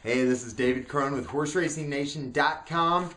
Hey, this is David Crone with HorseRacingNation.com.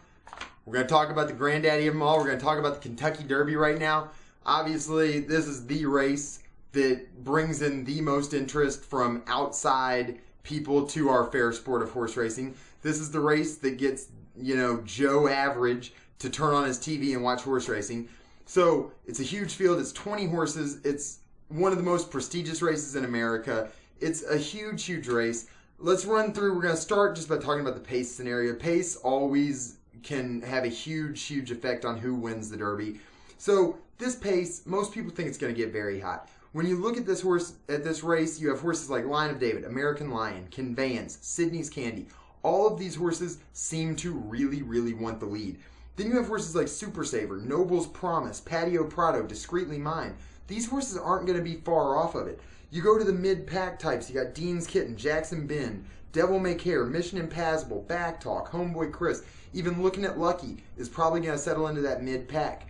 We're going to talk about the granddaddy of them all. We're going to talk about the Kentucky Derby right now. Obviously, this is the race that brings in the most interest from outside people to our fair sport of horse racing. This is the race that gets, Joe Average to turn on his TV and watch horse racing. So it's a huge field. It's 20 horses. It's one of the most prestigious races in America. It's a huge, huge race. Let's run through. We're going to start just by talking about the pace scenario. Pace always can have a huge, huge effect on who wins the Derby. So this pace, most people think it's going to get very hot. When you look at this race, you have horses like Lion of David, American Lion, Conveyance, Sydney's Candy. All of these horses seem to really, really want the lead. Then you have horses like Super Saver, Noble's Promise, Patio Prado, Discreetly Mine. These horses aren't going to be far off of it. You go to the mid-pack types, you got Dean's Kitten, Jackson Bend, Devil May Care, Mission Impassable, Backtalk, Homeboy Chris. Even Looking at Lucky is probably going to settle into that mid-pack.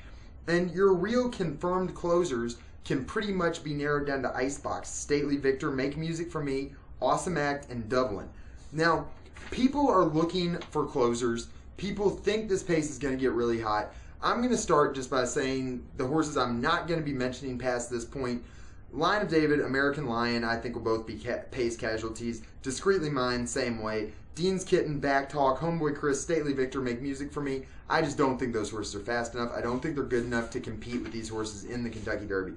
And your real confirmed closers can pretty much be narrowed down to Iceboxx, Stately Victor, Make Music for Me, Awesome Act, and Dublin. Now, people are looking for closers. People think this pace is going to get really hot. I'm going to start just by saying the horses I'm not going to be mentioning past this point. Lion of David, American Lion, I think will both be pace casualties. Discreetly Mine, same way. Dean's Kitten, Backtalk, Homeboy Chris, Stately Victor, Make Music for Me. I just don't think those horses are fast enough. I don't think they're good enough to compete with these horses in the Kentucky Derby.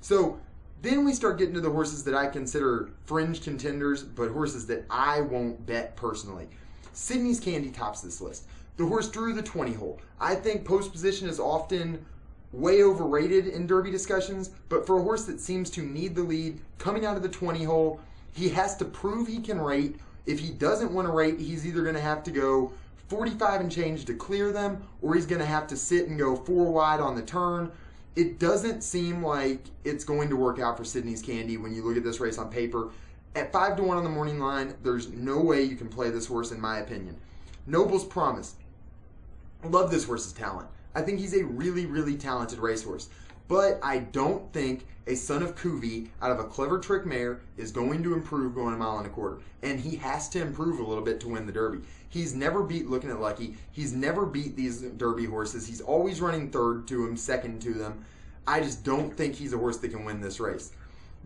So then we start getting to the horses that I consider fringe contenders, but horses that I won't bet personally. Sydney's Candy tops this list. The horse drew the 20 hole. I think post position is often way overrated in Derby discussions, but for a horse that seems to need the lead, coming out of the 20 hole, he has to prove he can rate. If he doesn't want to rate, he's either going to have to go 45 and change to clear them, or he's going to have to sit and go 4 wide on the turn. It doesn't seem like it's going to work out for Sydney's Candy when you look at this race on paper. At 5-1 on the morning line, there's no way you can play this horse in my opinion. Noble's Promise. I love this horse's talent. I think he's a really, really talented racehorse. But I don't think a son of Cuvee out of a clever trick mare is going to improve going a mile and a quarter. And he has to improve a little bit to win the Derby. He's never beat Looking at Lucky. He's never beat these Derby horses. He's always running third to them, second to them. I just don't think he's a horse that can win this race.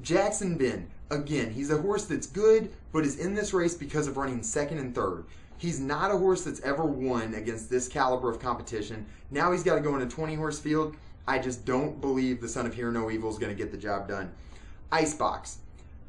Jackson Bend, again, he's a horse that's good, but is in this race because of running second and third. He's not a horse that's ever won against this caliber of competition. Now he's got to go in a 20-horse field. I just don't believe the son of Hear No Evil is going to get the job done. Iceboxx.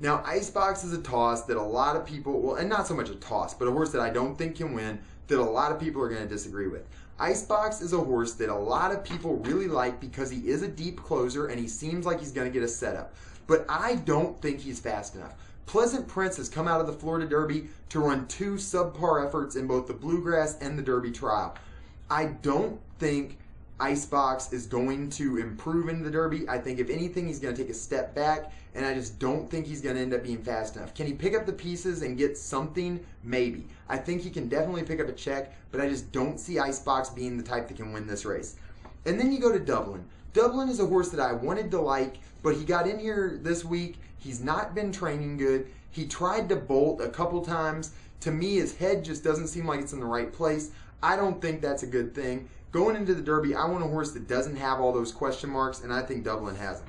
Now, Iceboxx is a toss that a lot of people, well, and not so much a toss, but a horse that I don't think can win, that a lot of people are going to disagree with. Iceboxx is a horse that a lot of people really like because he is a deep closer and he seems like he's going to get a setup. But I don't think he's fast enough. Pleasant Prince has come out of the Florida Derby to run 2 subpar efforts in both the Bluegrass and the Derby trial. I don't think Iceboxx is going to improve in the Derby. I think if anything, he's going to take a step back, and I just don't think he's going to end up being fast enough. Can he pick up the pieces and get something? Maybe. I think he can definitely pick up a check, but I just don't see Iceboxx being the type that can win this race. And then you go to Dublin. Dublin is a horse that I wanted to like, but he got in here this week. He's not been training good. He tried to bolt a couple times. To me, his head just doesn't seem like it's in the right place. I don't think that's a good thing. Going into the Derby, I want a horse that doesn't have all those question marks, and I think Dublin has them.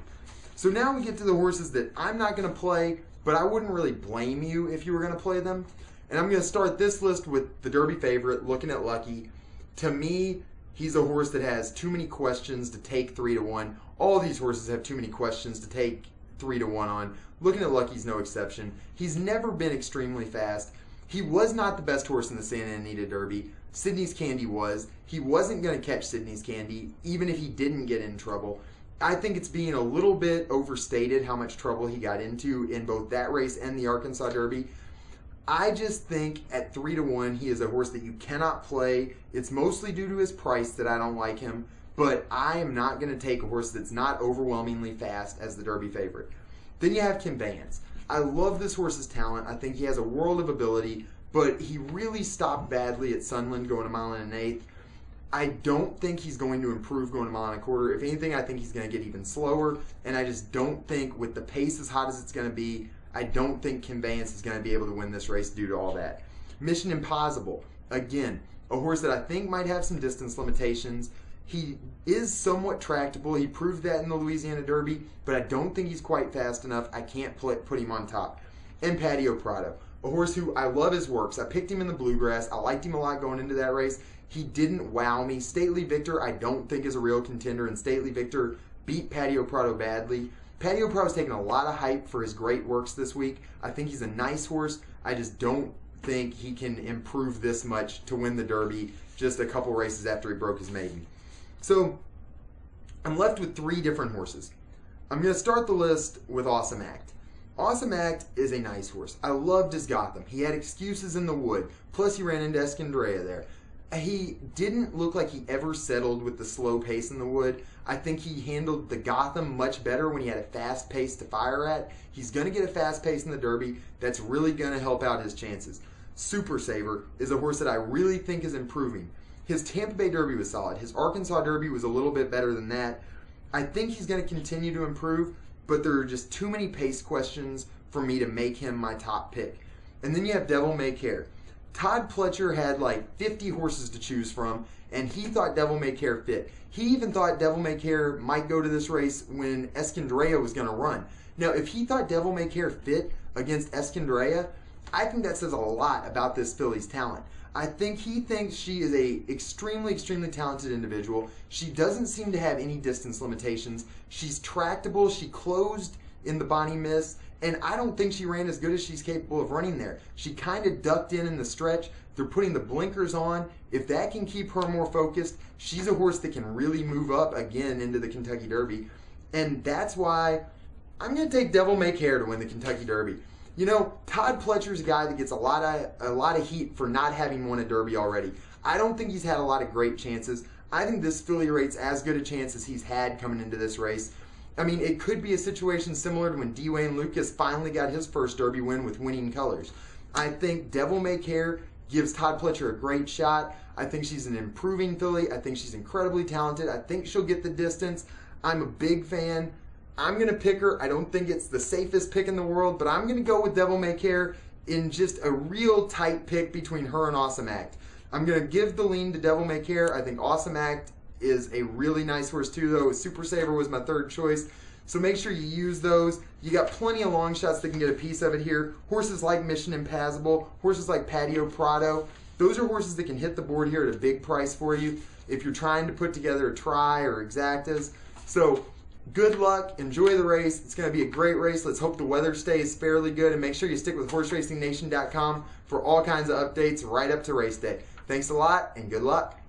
So now we get to the horses that I'm not going to play, but I wouldn't really blame you if you were going to play them. And I'm going to start this list with the Derby favorite, Looking at Lucky. To me, he's a horse that has too many questions to take 3-1. All these horses have too many questions to take 3-1 on. Looking at Lucky's no exception. He's never been extremely fast. He was not the best horse in the Santa Anita Derby. Sydney's Candy was. He wasn't going to catch Sydney's Candy, even if he didn't get in trouble. I think it's being a little bit overstated how much trouble he got into in both that race and the Arkansas Derby. I just think at 3-1, he is a horse that you cannot play. It's mostly due to his price that I don't like him, but I am not going to take a horse that's not overwhelmingly fast as the Derby favorite. Then you have Conveyance. I love this horse's talent. I think he has a world of ability, but he really stopped badly at Sunland going a mile and an eighth. I don't think he's going to improve going a mile and a quarter. If anything, I think he's going to get even slower, and I just don't think with the pace as hot as it's going to be, I don't think Conveyance is going to be able to win this race due to all that. Mission Impossible, again, a horse that I think might have some distance limitations. He is somewhat tractable. He proved that in the Louisiana Derby, but I don't think he's quite fast enough. I can't put him on top. And Patio Prado, a horse who I love his works. I picked him in the Bluegrass. I liked him a lot going into that race. He didn't wow me. Stately Victor, I don't think is a real contender, and Stately Victor beat Patio Prado badly. Patio Prado's taken a lot of hype for his great works this week. I think he's a nice horse. I just don't think he can improve this much to win the Derby just a couple races after he broke his maiden. So I'm left with 3 different horses. I'm going to start the list with Awesome Act. Awesome Act is a nice horse. I loved his Gotham. He had excuses in the wood. Plus he ran into Escandrea there. He didn't look like he ever settled with the slow pace in the wood. I think he handled the Gotham much better when he had a fast pace to fire at. He's going to get a fast pace in the Derby. That's really going to help out his chances. Super Saver is a horse that I really think is improving. His Tampa Bay Derby was solid. His Arkansas Derby was a little bit better than that. I think he's going to continue to improve, but there are just too many pace questions for me to make him my top pick. And then you have Devil May Care. Todd Pletcher had like 50 horses to choose from, and he thought Devil May Care fit. He even thought Devil May Care might go to this race when Escandrea was going to run. Now, if he thought Devil May Care fit against Escandrea, I think that says a lot about this filly's talent. I think he thinks she is a extremely talented individual. She doesn't seem to have any distance limitations. She's tractable. She closed in the Bonnie Miss, and I don't think she ran as good as she's capable of running there. She kind of ducked in the stretch. They're putting the blinkers on. If that can keep her more focused, she's a horse that can really move up again into the Kentucky Derby. And that's why I'm going to take Devil May Care to win the Kentucky Derby. You know, Todd Pletcher's a guy that gets a lot of heat for not having won a Derby already. I don't think he's had a lot of great chances. I think this filly rates as good a chance as he's had coming into this race. I mean, it could be a situation similar to when Dwayne Lucas finally got his first Derby win with Winning Colors. I think Devil May Care gives Todd Pletcher a great shot. I think she's an improving filly. I think she's incredibly talented. I think she'll get the distance. I'm a big fan. I'm going to pick her. I don't think it's the safest pick in the world, but I'm going to go with Devil May Care in just a real tight pick between her and Awesome Act. I'm going to give the lean to Devil May Care. I think Awesome Act is a really nice horse too, though. Super Saver was my 3rd choice. So make sure you use those. You got plenty of long shots that can get a piece of it here. Horses like Mission Impossible, horses like Patio Prado. Those are horses that can hit the board here at a big price for you if you're trying to put together a try or exactas. So good luck. Enjoy the race. It's going to be a great race. Let's hope the weather stays fairly good, and make sure you stick with HorseRacingNation.com for all kinds of updates right up to race day. Thanks a lot, and good luck.